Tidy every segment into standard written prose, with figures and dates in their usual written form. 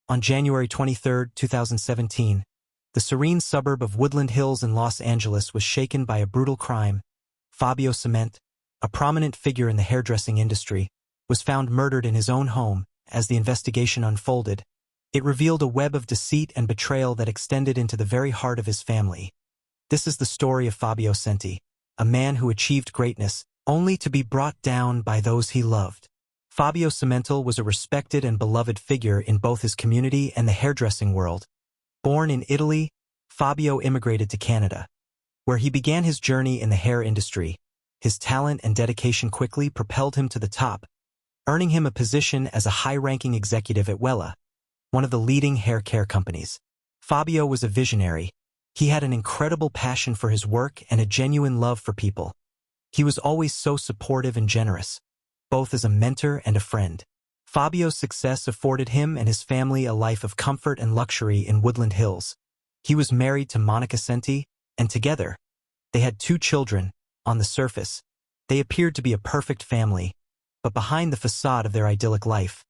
On January 23, 2017, the serene suburb of Woodland Hills in Los Angeles was shaken by a brutal crime. Fabio Cement, a prominent figure in the hairdressing industry, was found murdered in his own home. As the investigation unfolded, it revealed a web of deceit and betrayal that extended into the very heart of his family. This is the story of Fabio Centi, a man who achieved greatness only to be brought down by those he loved. Fabio Cemento was a respected and beloved figure in both his community and the hairdressing world. Born in Italy, Fabio immigrated to Canada, where he began his journey in the hair industry. His talent and dedication quickly propelled him to the top, earning him a position as a high-ranking executive at Wella, one of the leading hair care companies. Fabio was a visionary. He had an incredible passion for his work and a genuine love for people. He was always so supportive and generous, both as a mentor and a friend. Fabio's success afforded him and his family a life of comfort and luxury in Woodland Hills. He was married to Monica Centi, and together, they had 2 children. On the surface, they appeared to be a perfect family, but behind the facade of their idyllic life,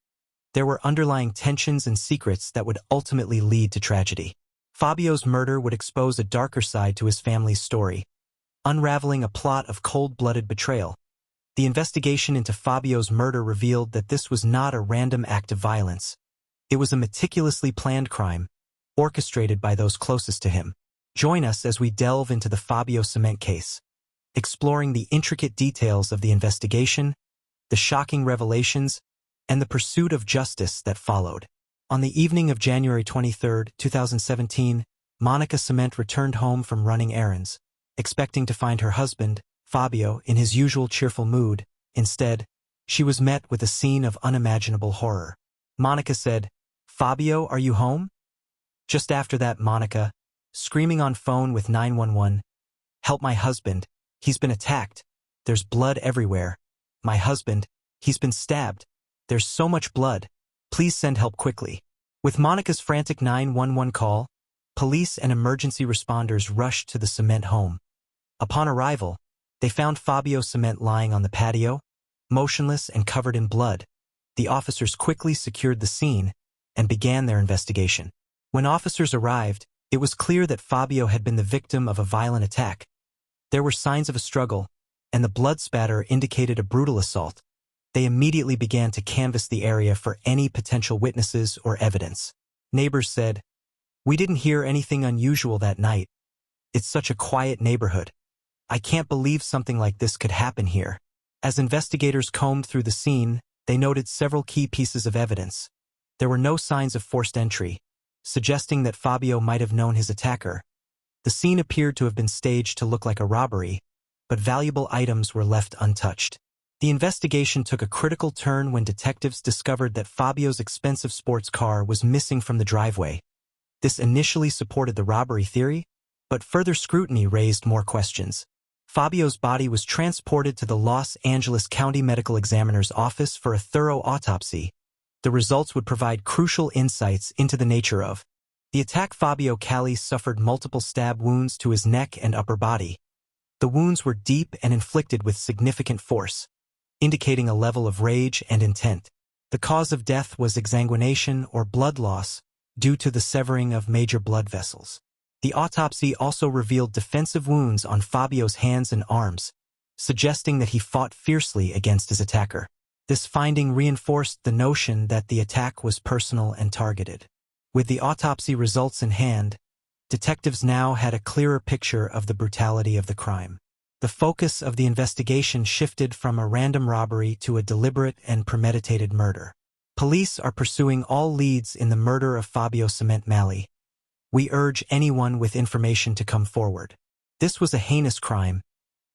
there were underlying tensions and secrets that would ultimately lead to tragedy. Fabio's murder would expose a darker side to his family's story, unraveling a plot of cold-blooded betrayal. The investigation into Fabio's murder revealed that this was not a random act of violence. It was a meticulously planned crime, orchestrated by those closest to him. Join us as we delve into the Fabio Cement case, exploring the intricate details of the investigation, the shocking revelations, and the pursuit of justice that followed. On the evening of January 23, 2017, Monica Cement returned home from running errands, expecting to find her husband, Fabio, in his usual cheerful mood. Instead, she was met with a scene of unimaginable horror. Monica said, "Fabio, are you home?" Just after that, Monica, screaming on phone with 911, "Help my husband. He's been attacked. There's blood everywhere. My husband, he's been stabbed. There's so much blood. Please send help quickly." With Monica's frantic 911 call, police and emergency responders rushed to the Cement home. Upon arrival, they found Fabio Cement lying on the patio, motionless and covered in blood. The officers quickly secured the scene and began their investigation. When officers arrived, it was clear that Fabio had been the victim of a violent attack. There were signs of a struggle, and the blood spatter indicated a brutal assault. They immediately began to canvass the area for any potential witnesses or evidence. Neighbors said, "We didn't hear anything unusual that night. It's such a quiet neighborhood. I can't believe something like this could happen here." As investigators combed through the scene, they noted several key pieces of evidence. There were no signs of forced entry, suggesting that Fabio might have known his attacker. The scene appeared to have been staged to look like a robbery, but valuable items were left untouched. The investigation took a critical turn when detectives discovered that Fabio's expensive sports car was missing from the driveway. This initially supported the robbery theory, but further scrutiny raised more questions. Fabio's body was transported to the Los Angeles County Medical Examiner's office for a thorough autopsy. The results would provide crucial insights into the nature of the attack. Fabio Cali suffered multiple stab wounds to his neck and upper body. The wounds were deep and inflicted with significant force, indicating a level of rage and intent. The cause of death was exsanguination or blood loss due to the severing of major blood vessels. The autopsy also revealed defensive wounds on Fabio's hands and arms, suggesting that he fought fiercely against his attacker. This finding reinforced the notion that the attack was personal and targeted. With the autopsy results in hand, detectives now had a clearer picture of the brutality of the crime. The focus of the investigation shifted from a random robbery to a deliberate and premeditated murder. Police are pursuing all leads in the murder of Fabio Cement Mali. We urge anyone with information to come forward. This was a heinous crime,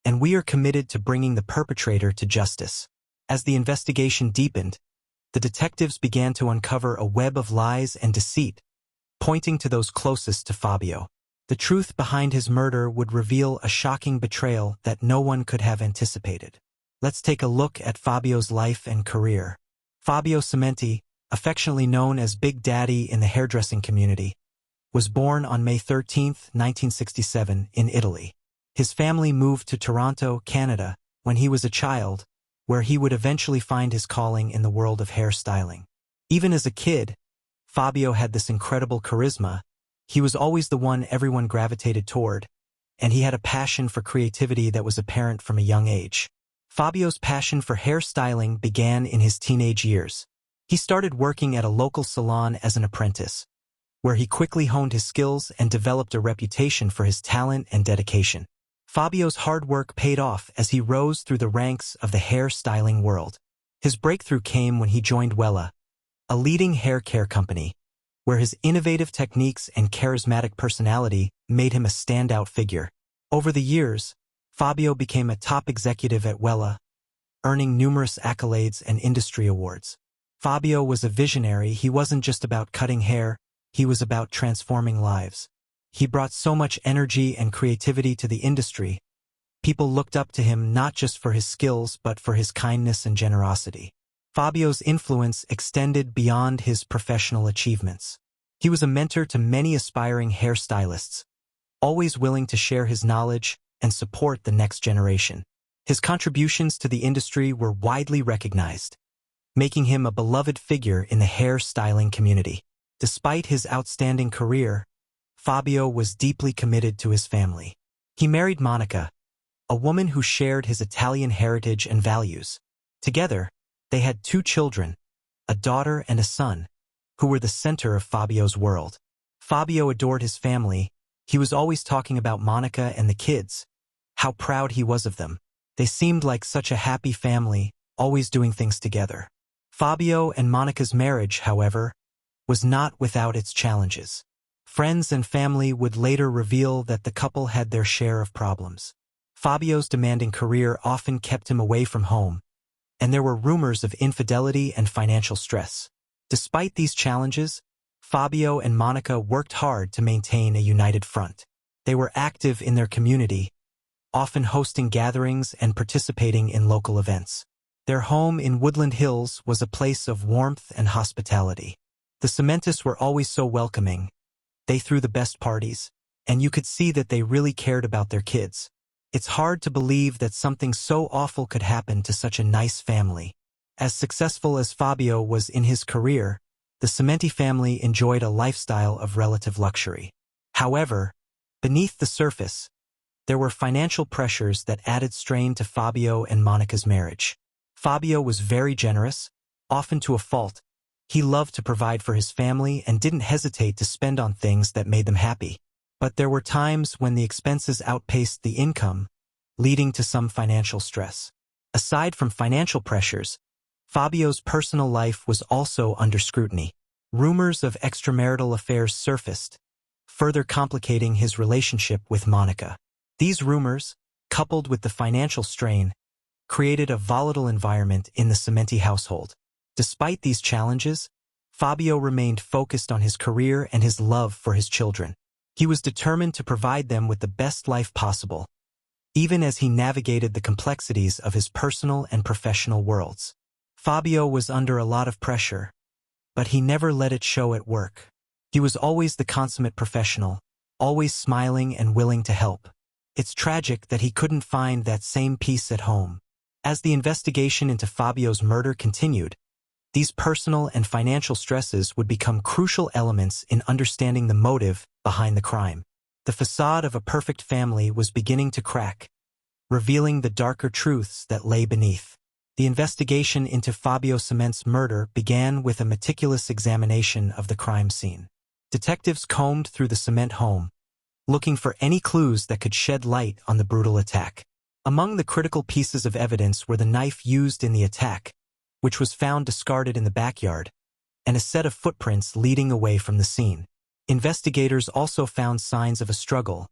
and we are committed to bringing the perpetrator to justice. As the investigation deepened, the detectives began to uncover a web of lies and deceit, pointing to those closest to Fabio. The truth behind his murder would reveal a shocking betrayal that no one could have anticipated. Let's take a look at Fabio's life and career. Fabio Cementi, affectionately known as Big Daddy in the hairdressing community, was born on May 13, 1967, in Italy. His family moved to Toronto, Canada, when he was a child, where he would eventually find his calling in the world of hairstyling. Even as a kid, Fabio had this incredible charisma. He was always the one everyone gravitated toward, and he had a passion for creativity that was apparent from a young age. Fabio's passion for hairstyling began in his teenage years. He started working at a local salon as an apprentice, where he quickly honed his skills and developed a reputation for his talent and dedication. Fabio's hard work paid off as he rose through the ranks of the hairstyling world. His breakthrough came when he joined Wella, a leading hair care company, where his innovative techniques and charismatic personality made him a standout figure. Over the years, Fabio became a top executive at Wella, earning numerous accolades and industry awards. Fabio was a visionary. He wasn't just about cutting hair, he was about transforming lives. He brought so much energy and creativity to the industry. People looked up to him not just for his skills but for his kindness and generosity. Fabio's influence extended beyond his professional achievements. He was a mentor to many aspiring hairstylists, always willing to share his knowledge and support the next generation. His contributions to the industry were widely recognized, making him a beloved figure in the hairstyling community. Despite his outstanding career, Fabio was deeply committed to his family. He married Monica, a woman who shared his Italian heritage and values. Together, they had 2 children, a daughter and a son, who were the center of Fabio's world. Fabio adored his family. He was always talking about Monica and the kids, how proud he was of them. They seemed like such a happy family, always doing things together. Fabio and Monica's marriage, however, was not without its challenges. Friends and family would later reveal that the couple had their share of problems. Fabio's demanding career often kept him away from home, and there were rumors of infidelity and financial stress. Despite these challenges, Fabio and Monica worked hard to maintain a united front. They were active in their community, often hosting gatherings and participating in local events. Their home in Woodland Hills was a place of warmth and hospitality. The Cementists were always so welcoming. They threw the best parties, and you could see that they really cared about their kids. It's hard to believe that something so awful could happen to such a nice family. As successful as Fabio was in his career, the Cementi family enjoyed a lifestyle of relative luxury. However, beneath the surface, there were financial pressures that added strain to Fabio and Monica's marriage. Fabio was very generous, often to a fault. He loved to provide for his family and didn't hesitate to spend on things that made them happy. But there were times when the expenses outpaced the income, leading to some financial stress. Aside from financial pressures, Fabio's personal life was also under scrutiny. Rumors of extramarital affairs surfaced, further complicating his relationship with Monica. These rumors, coupled with the financial strain, created a volatile environment in the Cementi household. Despite these challenges, Fabio remained focused on his career and his love for his children. He was determined to provide them with the best life possible, even as he navigated the complexities of his personal and professional worlds. Fabio was under a lot of pressure, but he never let it show at work. He was always the consummate professional, always smiling and willing to help. It's tragic that he couldn't find that same peace at home. As the investigation into Fabio's murder continued, these personal and financial stresses would become crucial elements in understanding the motive behind the crime. The facade of a perfect family was beginning to crack, revealing the darker truths that lay beneath. The investigation into Fabio Cementi's murder began with a meticulous examination of the crime scene. Detectives combed through the Cement home, looking for any clues that could shed light on the brutal attack. Among the critical pieces of evidence were the knife used in the attack, which was found discarded in the backyard, and a set of footprints leading away from the scene. Investigators also found signs of a struggle,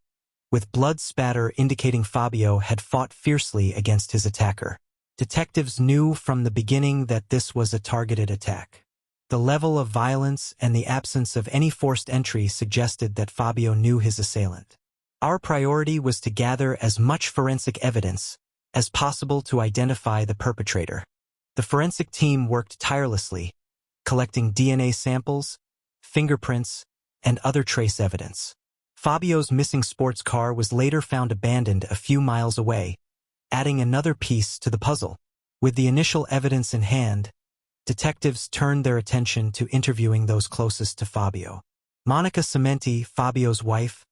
with blood spatter indicating Fabio had fought fiercely against his attacker. Detectives knew from the beginning that this was a targeted attack. The level of violence and the absence of any forced entry suggested that Fabio knew his assailant. Our priority was to gather as much forensic evidence as possible to identify the perpetrator. The forensic team worked tirelessly, collecting DNA samples, fingerprints, and other trace evidence. Fabio's missing sports car was later found abandoned a few miles away, adding another piece to the puzzle. With the initial evidence in hand, detectives turned their attention to interviewing those closest to Fabio. Monica Cementi, Fabio's wife,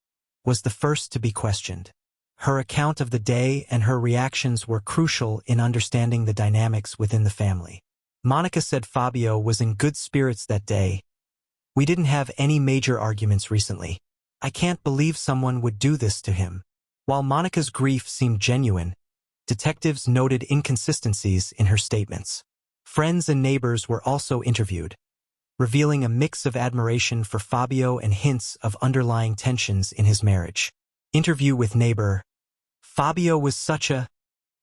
was the first to be questioned. Her account of the day and her reactions were crucial in understanding the dynamics within the family. Monica said Fabio was in good spirits that day. "We didn't have any major arguments recently. I can't believe someone would do this to him." While Monica's grief seemed genuine, detectives noted inconsistencies in her statements. Friends and neighbors were also interviewed, revealing a mix of admiration for Fabio and hints of underlying tensions in his marriage. Interview with neighbor: "Fabio was such a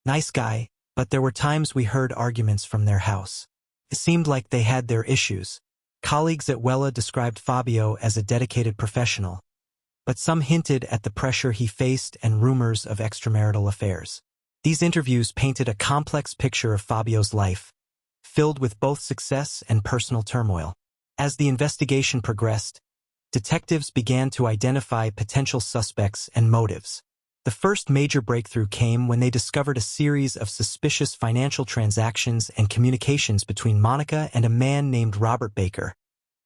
nice guy, but there were times we heard arguments from their house. It seemed like they had their issues." Colleagues at Wella described Fabio as a dedicated professional, but some hinted at the pressure he faced and rumors of extramarital affairs. These interviews painted a complex picture of Fabio's life, filled with both success and personal turmoil. As the investigation progressed, detectives began to identify potential suspects and motives. The first major breakthrough came when they discovered a series of suspicious financial transactions and communications between Monica and a man named Robert Baker,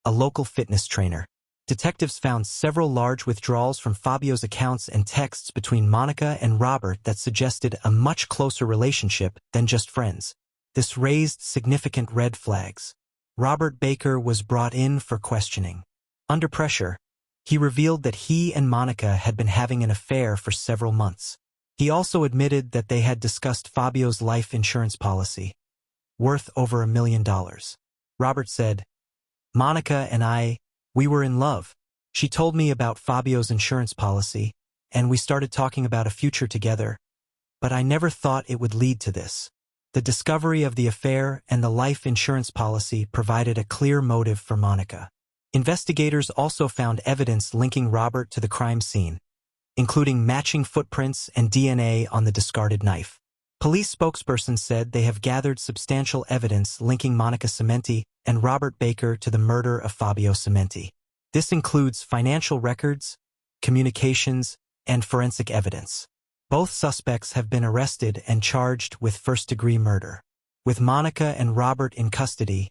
a local fitness trainer. Detectives found several large withdrawals from Fabio's accounts and texts between Monica and Robert that suggested a much closer relationship than just friends. This raised significant red flags. Robert Baker was brought in for questioning. Under pressure, he revealed that he and Monica had been having an affair for several months. He also admitted that they had discussed Fabio's life insurance policy, worth over $1 million. Robert said, "Monica and we were in love. She told me about Fabio's insurance policy, and we started talking about a future together, but I never thought it would lead to this." The discovery of the affair and the life insurance policy provided a clear motive for Monica. Investigators also found evidence linking Robert to the crime scene, including matching footprints and DNA on the discarded knife. Police spokesperson said they have gathered substantial evidence linking Monica Cementi and Robert Baker to the murder of Fabio Cementi. This includes financial records, communications, and forensic evidence. Both suspects have been arrested and charged with first-degree murder. With Monica and Robert in custody,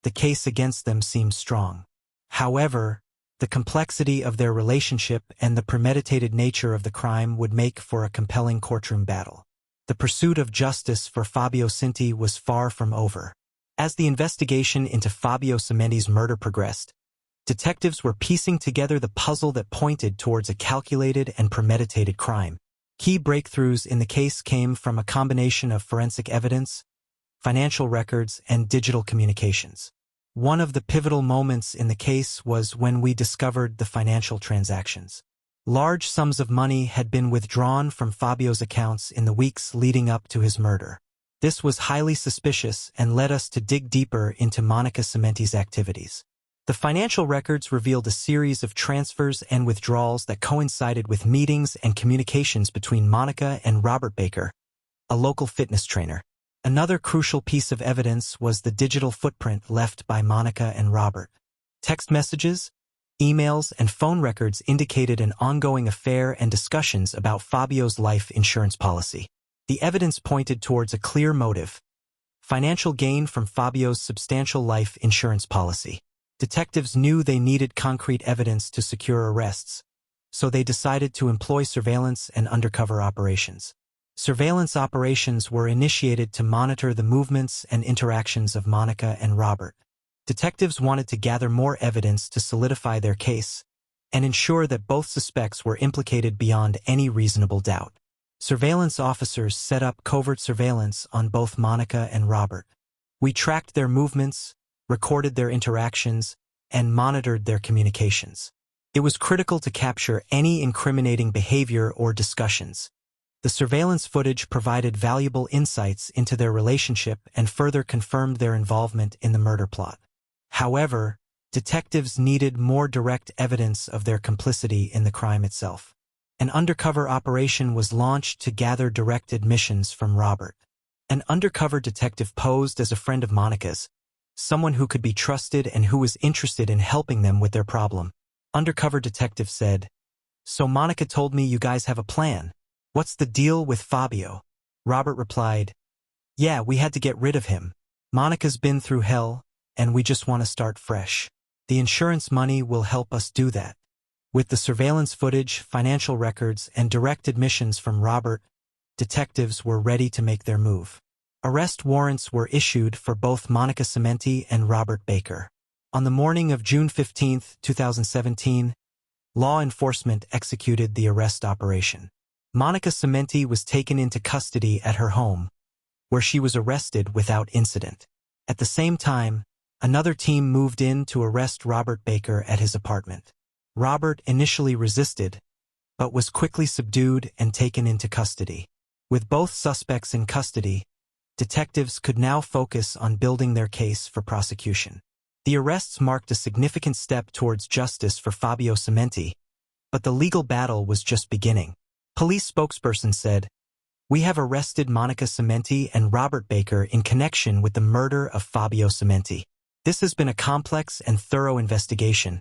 the case against them seems strong. However, the complexity of their relationship and the premeditated nature of the crime would make for a compelling courtroom battle. The pursuit of justice for Fabio Cementi was far from over. As the investigation into Fabio Cementi's murder progressed, detectives were piecing together the puzzle that pointed towards a calculated and premeditated crime. Key breakthroughs in the case came from a combination of forensic evidence, financial records, and digital communications. One of the pivotal moments in the case was when we discovered the financial transactions. Large sums of money had been withdrawn from Fabio's accounts in the weeks leading up to his murder. This was highly suspicious and led us to dig deeper into Monica Cementi's activities. The financial records revealed a series of transfers and withdrawals that coincided with meetings and communications between Monica and Robert Baker, a local fitness trainer. Another crucial piece of evidence was the digital footprint left by Monica and Robert. Text messages, emails, and phone records indicated an ongoing affair and discussions about Fabio's life insurance policy. The evidence pointed towards a clear motive: financial gain from Fabio's substantial life insurance policy. Detectives knew they needed concrete evidence to secure arrests, so they decided to employ surveillance and undercover operations. Surveillance operations were initiated to monitor the movements and interactions of Monica and Robert. Detectives wanted to gather more evidence to solidify their case and ensure that both suspects were implicated beyond any reasonable doubt. Surveillance officers set up covert surveillance on both Monica and Robert. We tracked their movements, recorded their interactions, and monitored their communications. It was critical to capture any incriminating behavior or discussions. The surveillance footage provided valuable insights into their relationship and further confirmed their involvement in the murder plot. However, detectives needed more direct evidence of their complicity in the crime itself. An undercover operation was launched to gather direct admissions from Robert. An undercover detective posed as a friend of Monica's, someone who could be trusted and who was interested in helping them with their problem. Undercover detective said, "So Monica told me you guys have a plan. What's the deal with Fabio?" Robert replied, "Yeah, we had to get rid of him. Monica's been through hell, and we just want to start fresh. The insurance money will help us do that. With the surveillance footage, financial records, and direct admissions from Robert, detectives were ready to make their move. Arrest warrants were issued for both Monica Cementi and Robert Baker. On the morning of June 15, 2017, law enforcement executed the arrest operation. Monica Cementi was taken into custody at her home, where she was arrested without incident. At the same time, another team moved in to arrest Robert Baker at his apartment. Robert initially resisted, but was quickly subdued and taken into custody. With both suspects in custody, detectives could now focus on building their case for prosecution. The arrests marked a significant step towards justice for Fabio Cementi, but the legal battle was just beginning. Police spokesperson said, "We have arrested Monica Cementi and Robert Baker in connection with the murder of Fabio Cementi. This has been a complex and thorough investigation,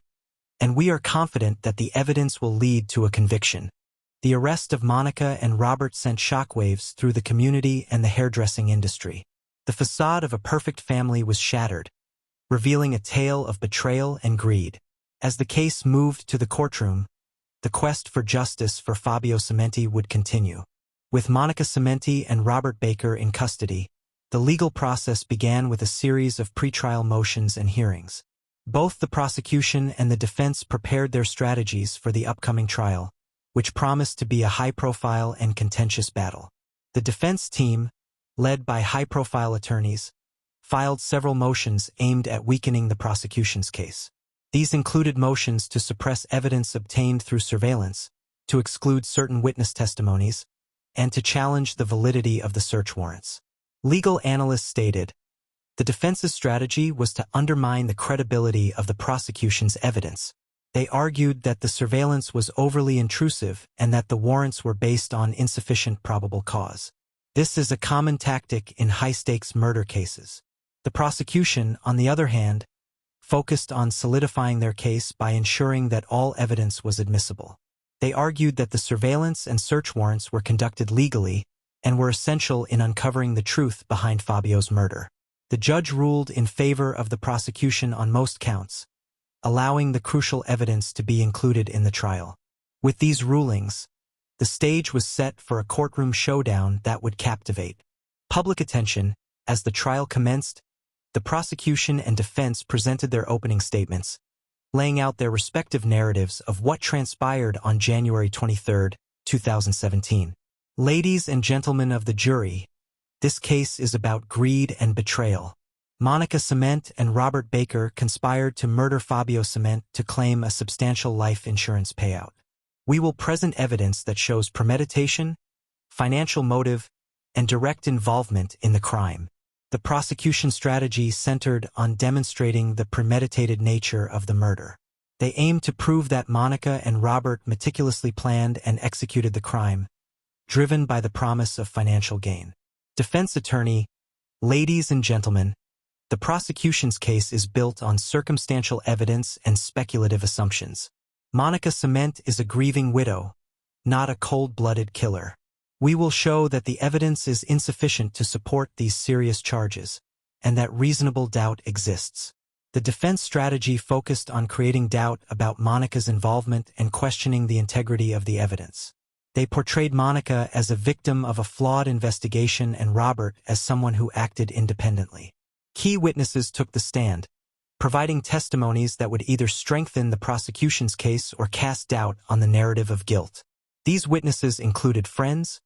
and we are confident that the evidence will lead to a conviction." The arrest of Monica and Robert sent shockwaves through the community and the hairdressing industry. The facade of a perfect family was shattered, revealing a tale of betrayal and greed. As the case moved to the courtroom, the quest for justice for Fabio Cementi would continue. With Monica Cementi and Robert Baker in custody, the legal process began with a series of pretrial motions and hearings. Both the prosecution and the defense prepared their strategies for the upcoming trial, which promised to be a high-profile and contentious battle. The defense team, led by high-profile attorneys, filed several motions aimed at weakening the prosecution's case. These included motions to suppress evidence obtained through surveillance, to exclude certain witness testimonies, and to challenge the validity of the search warrants. Legal analysts stated, the defense's strategy was to undermine the credibility of the prosecution's evidence. They argued that the surveillance was overly intrusive and that the warrants were based on insufficient probable cause. This is a common tactic in high-stakes murder cases. The prosecution, on the other hand, focused on solidifying their case by ensuring that all evidence was admissible. They argued that the surveillance and search warrants were conducted legally and were essential in uncovering the truth behind Fabio's murder. The judge ruled in favor of the prosecution on most counts, allowing the crucial evidence to be included in the trial. With these rulings, the stage was set for a courtroom showdown that would captivate public attention. As the trial commenced, the prosecution and defense presented their opening statements, laying out their respective narratives of what transpired on January 23, 2017. Ladies and gentlemen of the jury, this case is about greed and betrayal. Monica Cementi and Robert Baker conspired to murder Fabio Cementi to claim a substantial life insurance payout. We will present evidence that shows premeditation, financial motive, and direct involvement in the crime. The prosecution strategy centered on demonstrating the premeditated nature of the murder. They aimed to prove that Monica and Robert meticulously planned and executed the crime, driven by the promise of financial gain. Defense attorney, ladies and gentlemen, the prosecution's case is built on circumstantial evidence and speculative assumptions. Monica Cementi is a grieving widow, not a cold-blooded killer. We will show that the evidence is insufficient to support these serious charges, and that reasonable doubt exists. The defense strategy focused on creating doubt about Monica's involvement and questioning the integrity of the evidence. They portrayed Monica as a victim of a flawed investigation and Robert as someone who acted independently. Key witnesses took the stand, providing testimonies that would either strengthen the prosecution's case or cast doubt on the narrative of guilt. These witnesses included friends,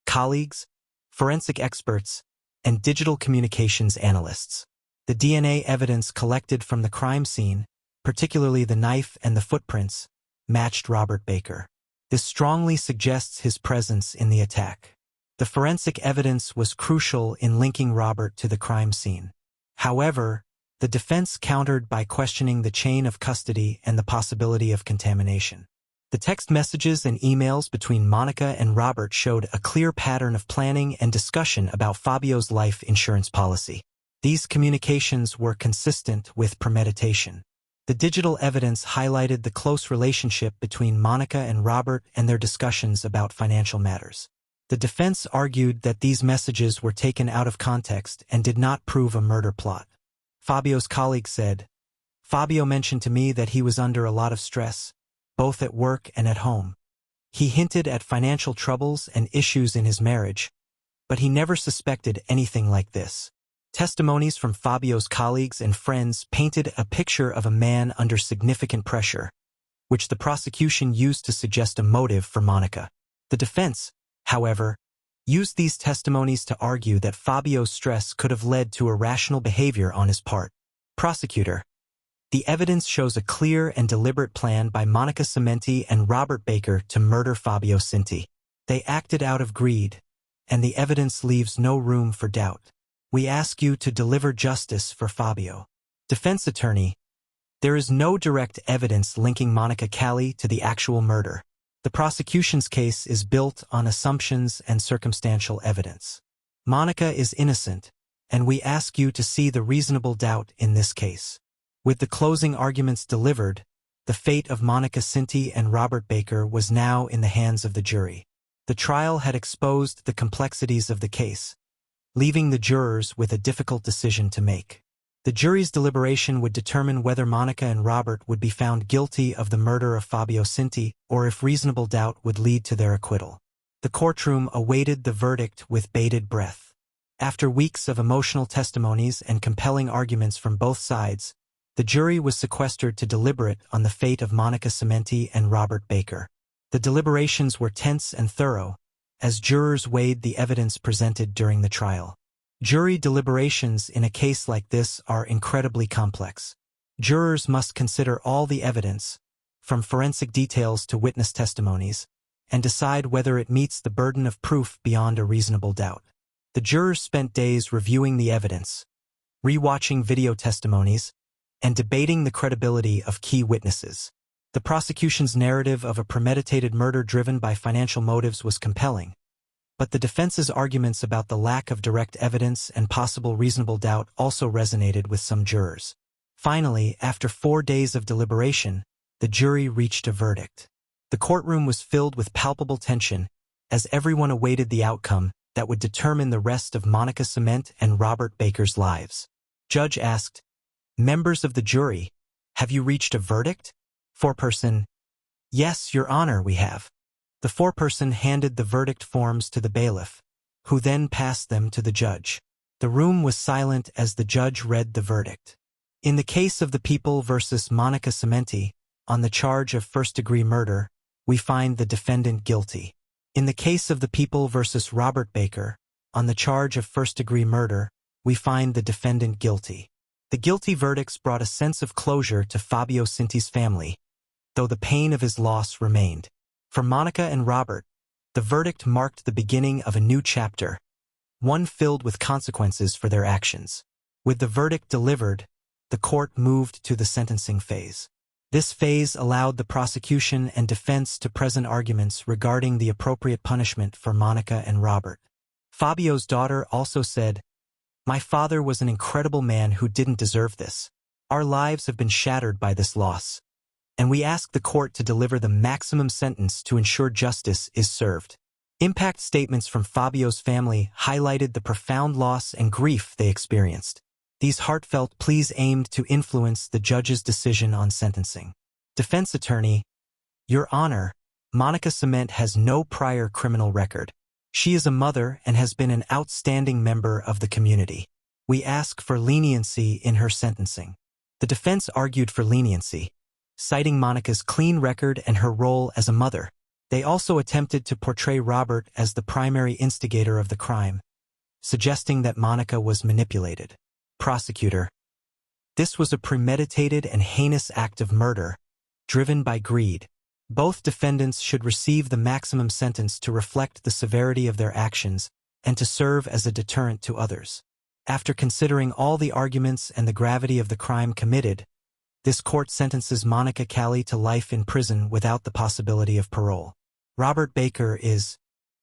colleagues, forensic experts, and digital communications analysts. The DNA evidence collected from the crime scene, particularly the knife and the footprints, matched Robert Baker. This strongly suggests his presence in the attack. The forensic evidence was crucial in linking Robert to the crime scene. However, the defense countered by questioning the chain of custody and the possibility of contamination. The text messages and emails between Monica and Robert showed a clear pattern of planning and discussion about Fabio's life insurance policy. These communications were consistent with premeditation. The digital evidence highlighted the close relationship between Monica and Robert and their discussions about financial matters. The defense argued that these messages were taken out of context and did not prove a murder plot. Fabio's colleague said, "Fabio mentioned to me that he was under a lot of stress, both at work and at home. He hinted at financial troubles and issues in his marriage, but he never suspected anything like this." Testimonies from Fabio's colleagues and friends painted a picture of a man under significant pressure, which the prosecution used to suggest a motive for Monica. The defense, however, used these testimonies to argue that Fabio's stress could have led to irrational behavior on his part. Prosecutor: "The evidence shows a clear and deliberate plan by Monica Cimenti and Robert Baker to murder Fabio Cinti. They acted out of greed, and the evidence leaves no room for doubt. We ask you to deliver justice for Fabio." Defense attorney: "There is no direct evidence linking Monica Calli to the actual murder. The prosecution's case is built on assumptions and circumstantial evidence. Monica is innocent, and we ask you to see the reasonable doubt in this case." With the closing arguments delivered, the fate of Monica Cinti and Robert Baker was now in the hands of the jury. The trial had exposed the complexities of the case, leaving the jurors with a difficult decision to make. The jury's deliberation would determine whether Monica and Robert would be found guilty of the murder of Fabio Cinti or if reasonable doubt would lead to their acquittal. The courtroom awaited the verdict with bated breath. After weeks of emotional testimonies and compelling arguments from both sides, the jury was sequestered to deliberate on the fate of Monica Cimenti and Robert Baker. The deliberations were tense and thorough, as jurors weighed the evidence presented during the trial. Jury deliberations in a case like this are incredibly complex. Jurors must consider all the evidence, from forensic details to witness testimonies, and decide whether it meets the burden of proof beyond a reasonable doubt. The jurors spent days reviewing the evidence, rewatching video testimonies, and debating the credibility of key witnesses. The prosecution's narrative of a premeditated murder driven by financial motives was compelling, but the defense's arguments about the lack of direct evidence and possible reasonable doubt also resonated with some jurors. Finally, after 4 days of deliberation, the jury reached a verdict. The courtroom was filled with palpable tension, as everyone awaited the outcome that would determine the rest of Monica Cimenti and Robert Baker's lives. Judge asked, "Members of the jury, have you reached a verdict?" Foreperson: "Yes, Your Honor, we have." The foreperson handed the verdict forms to the bailiff, who then passed them to the judge. The room was silent as the judge read the verdict. In the case of the People versus Monica Cimenti, on the charge of first-degree murder, we find the defendant guilty. In the case of the People versus Robert Baker, on the charge of first-degree murder, we find the defendant guilty. The guilty verdicts brought a sense of closure to Fabio Cinti's family, though the pain of his loss remained. For Monica and Robert, the verdict marked the beginning of a new chapter, one filled with consequences for their actions. With the verdict delivered, the court moved to the sentencing phase. This phase allowed the prosecution and defense to present arguments regarding the appropriate punishment for Monica and Robert. Fabio's daughter also said, "My father was an incredible man who didn't deserve this. Our lives have been shattered by this loss, and we ask the court to deliver the maximum sentence to ensure justice is served." Impact statements from Fabio's family highlighted the profound loss and grief they experienced. These heartfelt pleas aimed to influence the judge's decision on sentencing. Defense attorney: "Your Honor, Monica Cimenti has no prior criminal record. She is a mother and has been an outstanding member of the community. We ask for leniency in her sentencing." The defense argued for leniency, citing Monica's clean record and her role as a mother. They also attempted to portray Robert as the primary instigator of the crime, suggesting that Monica was manipulated. Prosecutor: "This was a premeditated and heinous act of murder, driven by greed. Both defendants should receive the maximum sentence to reflect the severity of their actions and to serve as a deterrent to others." After considering all the arguments and the gravity of the crime committed, this court sentences Monica Calli to life in prison without the possibility of parole. Robert Baker is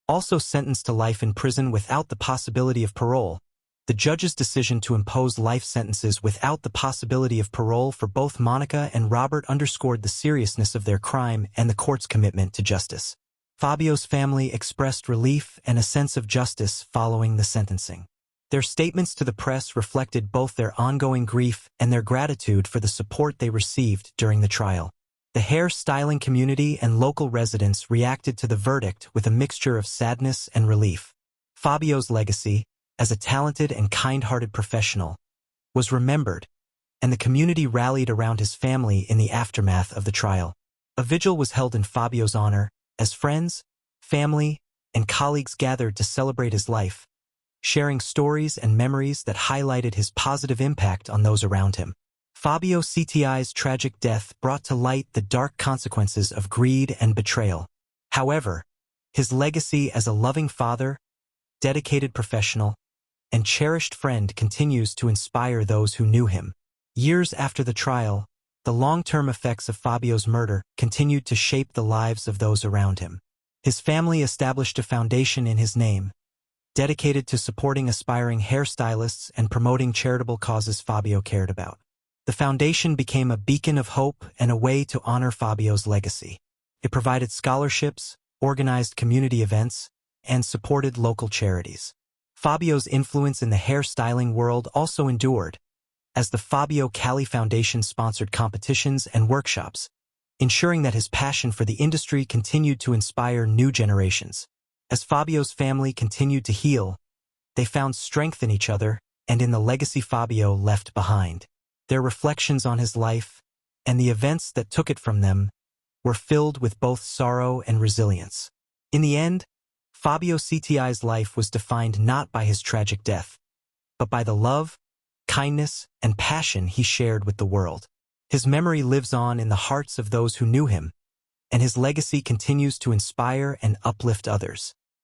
also sentenced to life in prison without the possibility of parole. The judge's decision to impose life sentences without the possibility of parole for both Monica and Robert underscored the seriousness of their crime and the court's commitment to justice. Fabio's family expressed relief and a sense of justice following the sentencing. Their statements to the press reflected both their ongoing grief and their gratitude for the support they received during the trial. The hair-styling community and local residents reacted to the verdict with a mixture of sadness and relief. Fabio's legacy, as a talented and kind-hearted professional, was remembered, and the community rallied around his family in the aftermath of the trial. A vigil was held in Fabio's honor, as friends, family, and colleagues gathered to celebrate his life, sharing stories and memories that highlighted his positive impact on those around him. Fabio Cti's tragic death brought to light the dark consequences of greed and betrayal. However, his legacy as a loving father, dedicated professional, and cherished friend continues to inspire those who knew him. Years after the trial, the long-term effects of Fabio's murder continued to shape the lives of those around him. His family established a foundation in his name, dedicated to supporting aspiring hairstylists and promoting charitable causes Fabio cared about. The foundation became a beacon of hope and a way to honor Fabio's legacy. It provided scholarships, organized community events, and supported local charities. Fabio's influence in the hairstyling world also endured, as the Fabio Cali Foundation sponsored competitions and workshops, ensuring that his passion for the industry continued to inspire new generations. As Fabio's family continued to heal, they found strength in each other and in the legacy Fabio left behind. Their reflections on his life, and the events that took it from them, were filled with both sorrow and resilience. In the end, Fabio Cti's life was defined not by his tragic death, but by the love, kindness, and passion he shared with the world. His memory lives on in the hearts of those who knew him, and his legacy continues to inspire and uplift others.